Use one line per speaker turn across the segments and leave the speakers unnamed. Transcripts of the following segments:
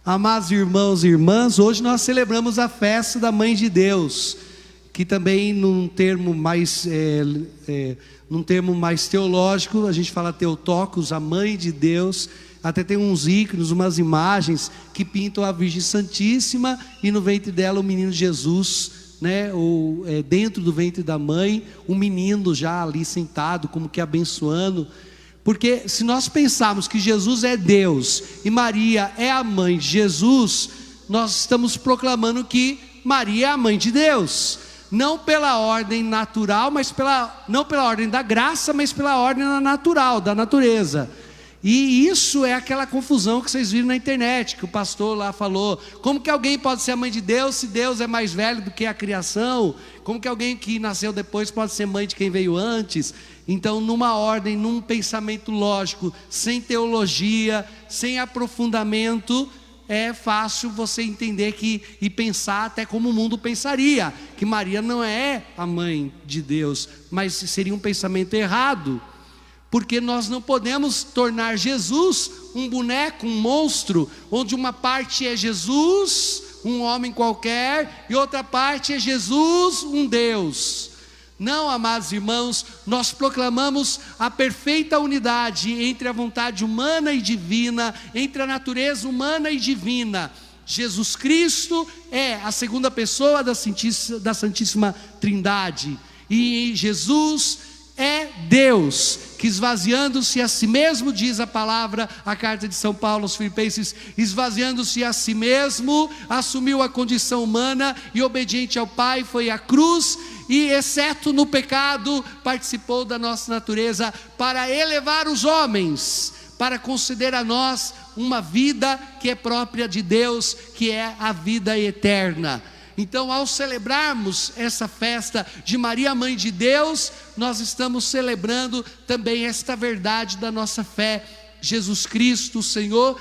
Amados irmãos e irmãs, hoje nós celebramos a festa da Mãe de Deus, que também num termo mais teológico, a gente fala Theotokos, a Mãe de Deus. Até tem uns ícones, umas imagens que pintam a Virgem Santíssima e no ventre dela o menino Jesus, né? Ou dentro do ventre da mãe, um menino já ali sentado, como que abençoando. Porque se nós pensarmos que Jesus é Deus e Maria é a mãe de Jesus, nós estamos proclamando que Maria é a mãe de Deus, não pela ordem natural, não pela ordem da graça, mas pela ordem natural, da natureza. E isso é aquela confusão que vocês viram na internet, que o pastor lá falou. Como que alguém pode ser a mãe de Deus se Deus é mais velho do que a criação? Como que alguém que nasceu depois pode ser mãe de quem veio antes? Então, numa ordem, num pensamento lógico, sem teologia, sem aprofundamento, é fácil você entender e pensar até como o mundo pensaria, que Maria não é a mãe de Deus, mas seria um pensamento errado. Porque nós não podemos tornar Jesus um boneco, um monstro, onde uma parte é Jesus, um homem qualquer, e outra parte é Jesus, um Deus. Não, amados irmãos, nós proclamamos a perfeita unidade entre a vontade humana e divina, entre a natureza humana e divina. Jesus Cristo é a segunda pessoa da Santíssima Trindade, e Jesus é Deus, que esvaziando-se a si mesmo, diz a palavra, a carta de São Paulo aos Filipenses, esvaziando-se a si mesmo, assumiu a condição humana e obediente ao Pai, foi à cruz e, exceto no pecado, participou da nossa natureza para elevar os homens, para conceder a nós uma vida que é própria de Deus, que é a vida eterna. Então, ao celebrarmos essa festa de Maria, Mãe de Deus, nós estamos celebrando também esta verdade da nossa fé. Jesus Cristo, o Senhor,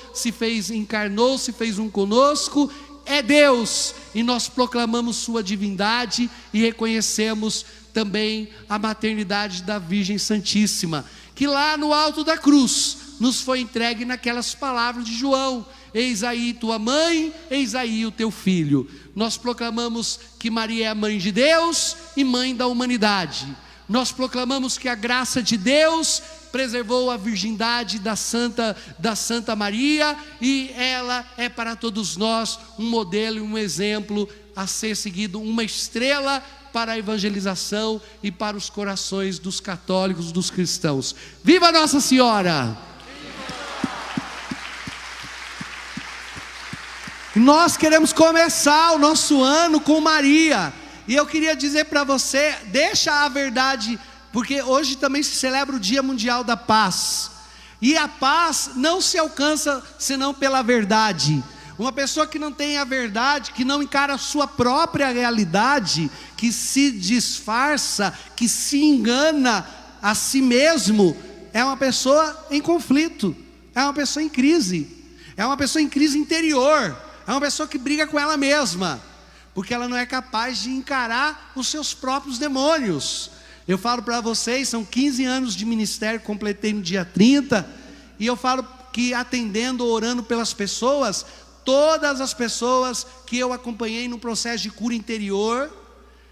encarnou, se fez um conosco, é Deus, e nós proclamamos sua divindade e reconhecemos também a maternidade da Virgem Santíssima, que lá no alto da cruz nos foi entregue naquelas palavras de João: eis aí tua mãe, eis aí o teu filho. Nós proclamamos que Maria é a mãe de Deus e mãe da humanidade. Nós proclamamos que a graça de Deus preservou a virgindade da Santa Maria, e ela é para todos nós um modelo e um exemplo a ser seguido, uma estrela para a evangelização e para os corações dos católicos, dos cristãos. Viva Nossa Senhora! Nós queremos começar o nosso ano com Maria, e eu queria dizer para você, deixa a verdade, porque hoje também se celebra o Dia Mundial da Paz, e a paz não se alcança senão pela verdade. Uma pessoa que não tem a verdade, que não encara a sua própria realidade, que se disfarça, que se engana a si mesmo, é uma pessoa em conflito, é uma pessoa em crise interior, é uma pessoa que briga com ela mesma, porque ela não é capaz de encarar os seus próprios demônios. Eu falo para vocês, são 15 anos de ministério, completei no dia 30, e eu falo que atendendo, orando pelas pessoas, todas as pessoas que eu acompanhei no processo de cura interior,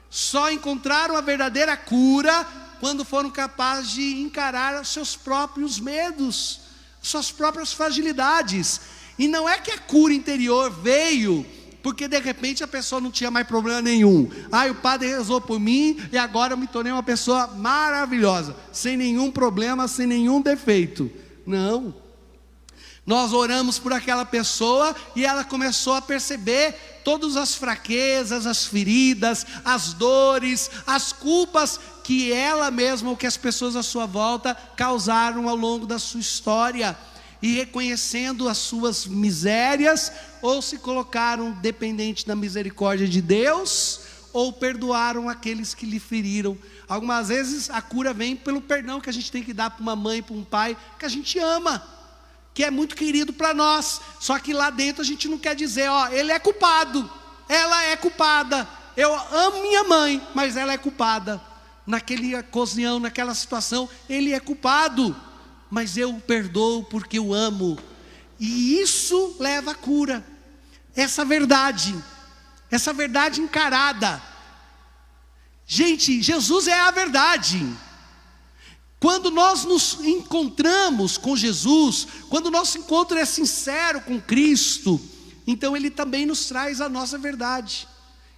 só encontraram a verdadeira cura quando foram capazes de encarar os seus próprios medos, suas próprias fragilidades. E não é que a cura interior veio porque de repente a pessoa não tinha mais problema nenhum. O padre rezou por mim e agora eu me tornei uma pessoa maravilhosa, sem nenhum problema, sem nenhum defeito. Não. Nós oramos por aquela pessoa e ela começou a perceber todas as fraquezas, as feridas, as dores, as culpas que ela mesma ou que as pessoas à sua volta causaram ao longo da sua história. E reconhecendo as suas misérias, ou se colocaram dependente da misericórdia de Deus, ou perdoaram aqueles que lhe feriram. Algumas vezes a cura vem pelo perdão que a gente tem que dar para uma mãe, para um pai que a gente ama, que é muito querido para nós, só que lá dentro a gente não quer dizer, ele é culpado, ela é culpada, eu amo minha mãe, mas ela é culpada, naquela ocasião, naquela situação, ele é culpado, mas eu o perdoo porque eu amo. E isso leva à cura. essa verdade encarada. Gente, Jesus é a verdade. Quando nós nos encontramos com Jesus, quando o nosso encontro é sincero com Cristo, então Ele também nos traz a nossa verdade.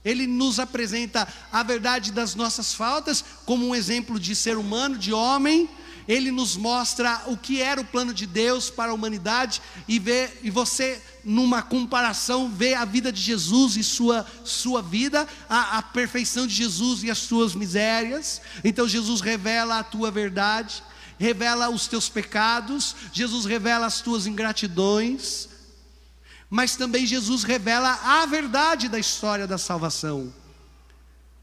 Ele nos apresenta a verdade das nossas faltas, como um exemplo de ser humano, de homem. Ele nos mostra o que era o plano de Deus para a humanidade, e você, numa comparação, vê a vida de Jesus e sua vida, a perfeição de Jesus e as suas misérias. Então Jesus revela a tua verdade, revela os teus pecados, Jesus revela as tuas ingratidões, mas também Jesus revela a verdade da história da salvação.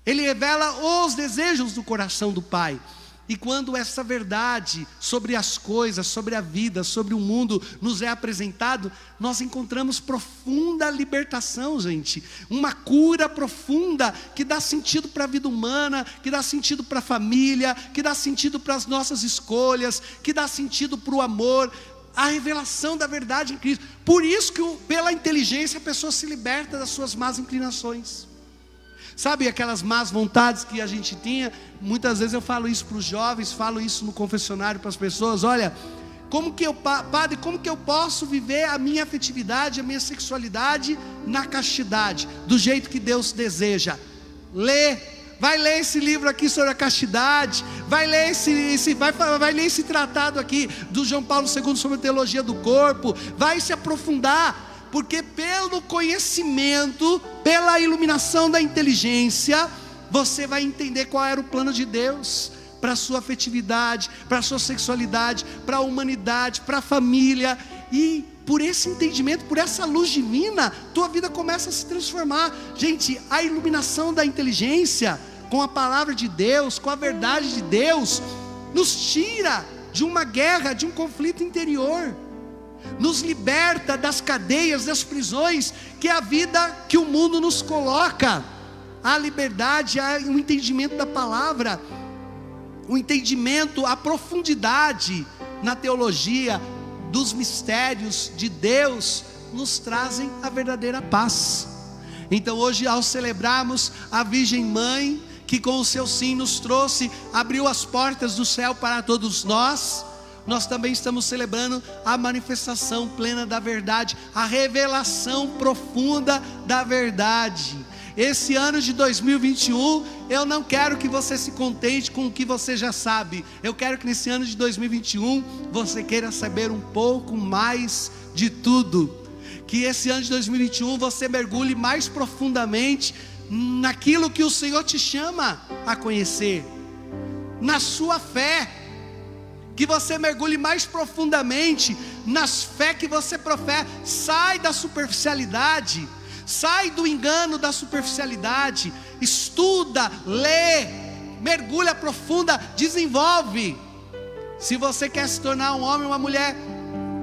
Ele revela os desejos do coração do Pai. E quando essa verdade sobre as coisas, sobre a vida, sobre o mundo nos é apresentado, nós encontramos profunda libertação, gente. Uma cura profunda que dá sentido para a vida humana, que dá sentido para a família, que dá sentido para as nossas escolhas, que dá sentido para o amor. A revelação da verdade em Cristo. Por isso que pela inteligência a pessoa se liberta das suas más inclinações. Sabe aquelas más vontades que a gente tinha? Muitas vezes eu falo isso para os jovens, falo isso no confessionário para as pessoas. Olha, padre, como que eu posso viver a minha afetividade, a minha sexualidade na castidade, do jeito que Deus deseja? Vai ler esse livro aqui sobre a castidade, vai ler esse tratado aqui do João Paulo II sobre a teologia do corpo, vai se aprofundar. Porque pelo conhecimento, pela iluminação da inteligência, você vai entender qual era o plano de Deus para a sua afetividade, para a sua sexualidade, para a humanidade, para a família. E por esse entendimento, por essa luz divina, tua vida começa a se transformar. Gente, a iluminação da inteligência, com a palavra de Deus, com a verdade de Deus, nos tira de uma guerra, de um conflito interior. Nos liberta das cadeias, das prisões que a vida, que o mundo nos coloca. A liberdade, o entendimento da palavra, o entendimento, a profundidade na teologia dos mistérios de Deus nos trazem a verdadeira paz. Então hoje, ao celebrarmos a Virgem Mãe, que com o seu sim nos trouxe, abriu as portas do céu para todos nós também estamos celebrando a manifestação plena da verdade, a revelação profunda da verdade. Esse ano de 2021, eu não quero que você se contente com o que você já sabe. Eu quero que nesse ano de 2021, você queira saber um pouco mais de tudo. Que esse ano de 2021, você mergulhe mais profundamente naquilo que o Senhor te chama a conhecer, na sua fé. Que você mergulhe mais profundamente nas fé que você professa. Sai da superficialidade, sai do engano da superficialidade, estuda, lê, mergulha profunda, desenvolve. Se você quer se tornar um homem ou uma mulher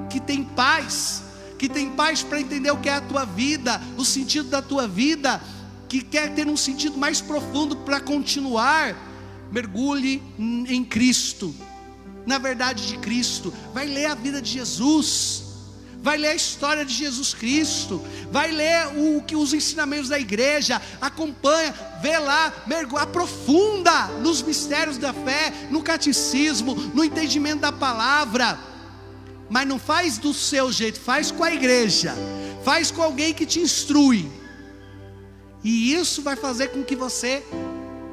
que tem paz para entender o que é a tua vida, o sentido da tua vida, que quer ter um sentido mais profundo para continuar, mergulhe em Cristo, na verdade de Cristo. Vai ler a vida de Jesus, vai ler a história de Jesus Cristo, vai ler os ensinamentos da igreja, acompanha, vê lá, mergulha, aprofunda nos mistérios da fé, no catecismo, no entendimento da palavra. Mas não faz do seu jeito, faz com a igreja, faz com alguém que te instrui, e isso vai fazer com que você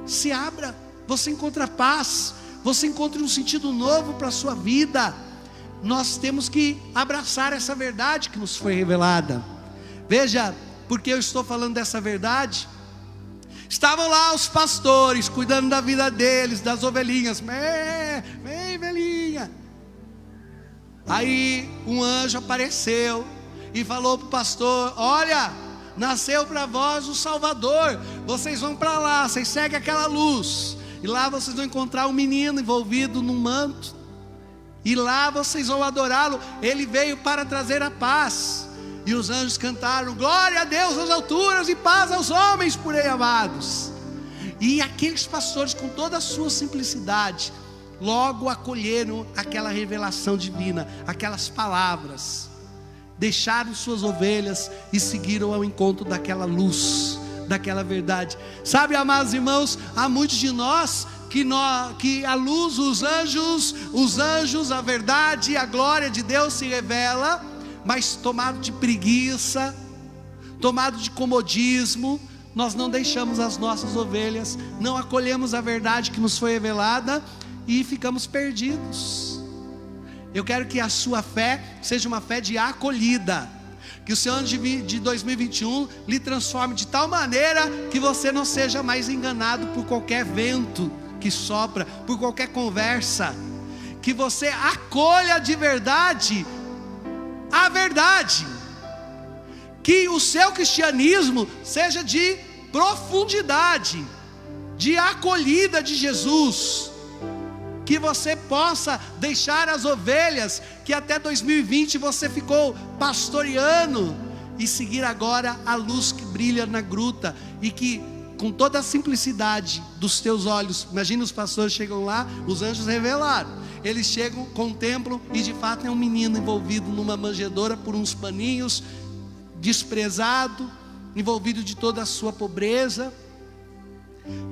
se abra, você encontre paz, você encontre um sentido novo para a sua vida. Nós temos que abraçar essa verdade que nos foi revelada. Veja, porque eu estou falando dessa verdade. Estavam lá os pastores, cuidando da vida deles, das ovelhinhas. Vem, velhinha. Aí um anjo apareceu e falou para o pastor: olha, nasceu para vós o Salvador. Vocês vão para lá, vocês seguem aquela luz, e lá vocês vão encontrar um menino envolvido num manto, e lá vocês vão adorá-lo. Ele veio para trazer a paz. E os anjos cantaram: glória a Deus nas alturas e paz aos homens por ele amados. E aqueles pastores, com toda a sua simplicidade, logo acolheram aquela revelação divina, aquelas palavras. deixaram suas ovelhas e seguiram ao encontro daquela luz, daquela verdade. Sabe, amados irmãos, há muitos de nós que a luz, os anjos, a verdade, a glória de Deus se revela, mas tomado de preguiça, tomado de comodismo, nós não deixamos as nossas ovelhas, não acolhemos a verdade que nos foi revelada e ficamos perdidos. Eu quero que a sua fé seja uma fé de acolhida, que o seu ano de 2021 lhe transforme de tal maneira que você não seja mais enganado por qualquer vento que sopra, por qualquer conversa, que você acolha de verdade a verdade, que o seu cristianismo seja de profundidade, de acolhida de Jesus, que você possa deixar as ovelhas que até 2020 você ficou pastoreando e seguir agora a luz que brilha na gruta, e que com toda a simplicidade dos teus olhos, imagina, os pastores chegam lá, os anjos revelaram, eles chegam, contemplam, e de fato é um menino envolvido numa manjedoura por uns paninhos, desprezado, envolvido de toda a sua pobreza.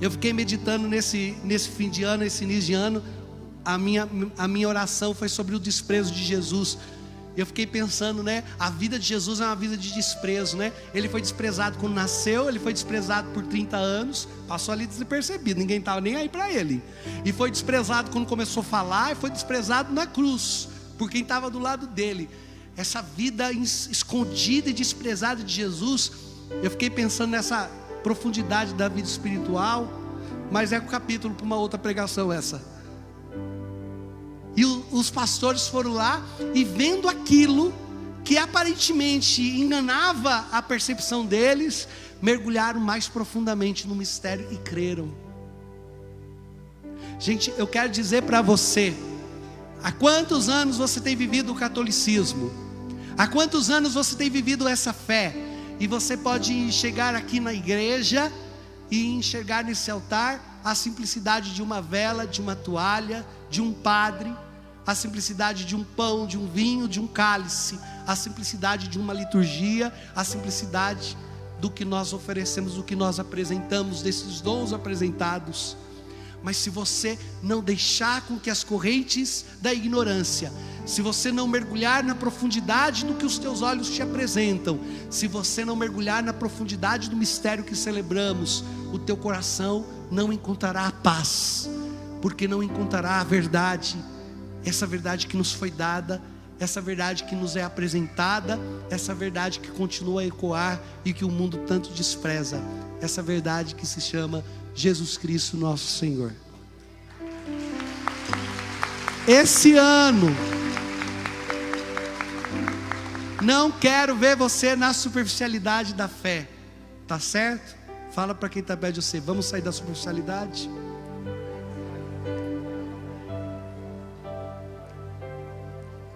Eu fiquei meditando nesse fim de ano, esse início de ano, a minha oração foi sobre o desprezo de Jesus. Eu fiquei pensando, né, a vida de Jesus é uma vida de desprezo, né? Ele foi desprezado quando nasceu, ele foi desprezado por 30 anos, passou ali despercebido, ninguém estava nem aí para ele. E foi desprezado quando começou a falar, e foi desprezado na cruz, por quem estava do lado dele. Essa vida escondida e desprezada de Jesus, eu fiquei pensando nessa profundidade da vida espiritual, mas é um capítulo para uma outra pregação essa. E os pastores foram lá e, vendo aquilo que aparentemente enganava a percepção deles, mergulharam mais profundamente no mistério e creram. Gente, eu quero dizer para você, há quantos anos você tem vivido o catolicismo? Há quantos anos você tem vivido essa fé? E você pode chegar aqui na igreja e enxergar nesse altar a simplicidade de uma vela, de uma toalha, de um padre, a simplicidade de um pão, de um vinho, de um cálice, a simplicidade de uma liturgia, a simplicidade do que nós oferecemos, do que nós apresentamos, desses dons apresentados. Mas se você não deixar com que as correntes da ignorância, se você não mergulhar na profundidade do que os teus olhos te apresentam, se você não mergulhar na profundidade do mistério que celebramos, o teu coração não encontrará a paz, porque não encontrará a verdade, essa verdade que nos foi dada, essa verdade que nos é apresentada, essa verdade que continua a ecoar e que o mundo tanto despreza, essa verdade que se chama Jesus Cristo nosso Senhor. Esse ano, não quero ver você na superficialidade da fé, tá certo? Fala para quem está perto de você, vamos sair da superficialidade?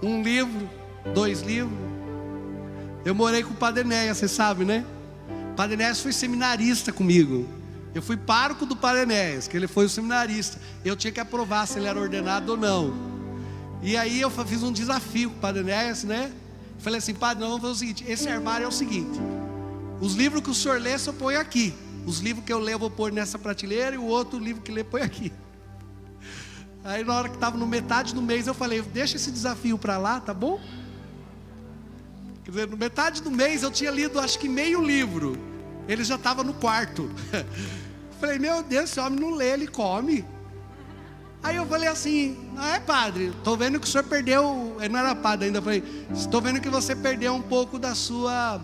Um livro, 2 livros. Eu morei com o Padre Enéas, você sabe, né? O Padre Enéas foi seminarista comigo. Eu fui pároco do Padre Enéas, que ele foi o seminarista. Eu tinha que aprovar se ele era ordenado ou não. E aí eu fiz um desafio com o Padre Enéas, né? Falei assim: padre, nós vamos fazer o seguinte, esse armário é o seguinte, os livros que o senhor lê, eu ponho aqui, os livros que eu leio eu vou pôr nessa prateleira, e o outro livro que lê põe aqui. Aí na hora que estava no metade do mês, eu falei: deixa esse desafio para lá, tá bom? Quer dizer, no metade do mês eu tinha lido acho que meio livro, ele já estava no quarto. Falei: meu Deus, esse homem não lê, ele come. Aí eu falei assim: não é, padre, estou vendo que o senhor perdeu, ele não era padre ainda, eu falei: estou vendo que você perdeu um pouco da sua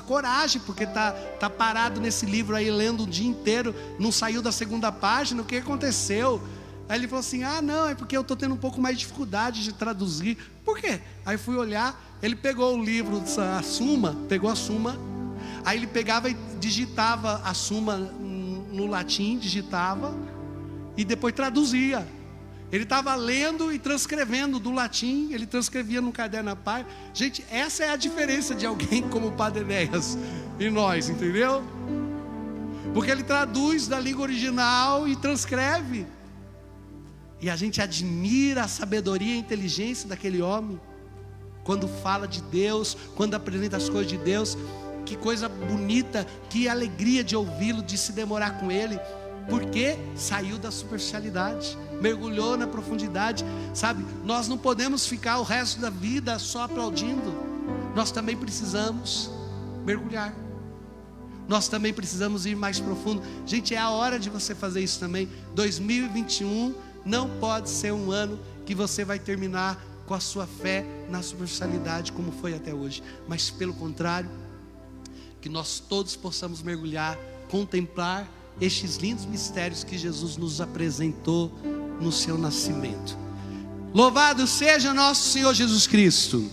coragem, porque tá parado nesse livro aí, lendo o dia inteiro, não saiu da 2ª página, o que aconteceu? Aí ele falou assim: ah não, é porque eu estou tendo um pouco mais de dificuldade de traduzir. Por quê? Aí fui olhar, ele pegou o livro, a Suma, pegou a Suma, aí ele pegava e digitava a Suma no latim, digitava, e depois traduzia. Ele estava lendo e transcrevendo do latim, ele transcrevia no caderno à parte. Gente, essa é a diferença de alguém como o Padre Enéas e nós, entendeu? Porque ele traduz da língua original e transcreve. E a gente admira a sabedoria e a inteligência daquele homem. quando fala de Deus, quando apresenta as coisas de Deus. Que coisa bonita, que alegria de ouvi-lo, de se demorar com ele, porque saiu da superficialidade, mergulhou na profundidade, sabe? Nós não podemos ficar o resto da vida só aplaudindo, nós também precisamos mergulhar, nós também precisamos ir mais profundo. Gente, é a hora de você fazer isso também. 2021 não pode ser um ano que você vai terminar com a sua fé na superficialidade como foi até hoje, mas pelo contrário, que nós todos possamos mergulhar, contemplar estes lindos mistérios que Jesus nos apresentou no seu nascimento. Louvado seja nosso Senhor Jesus Cristo.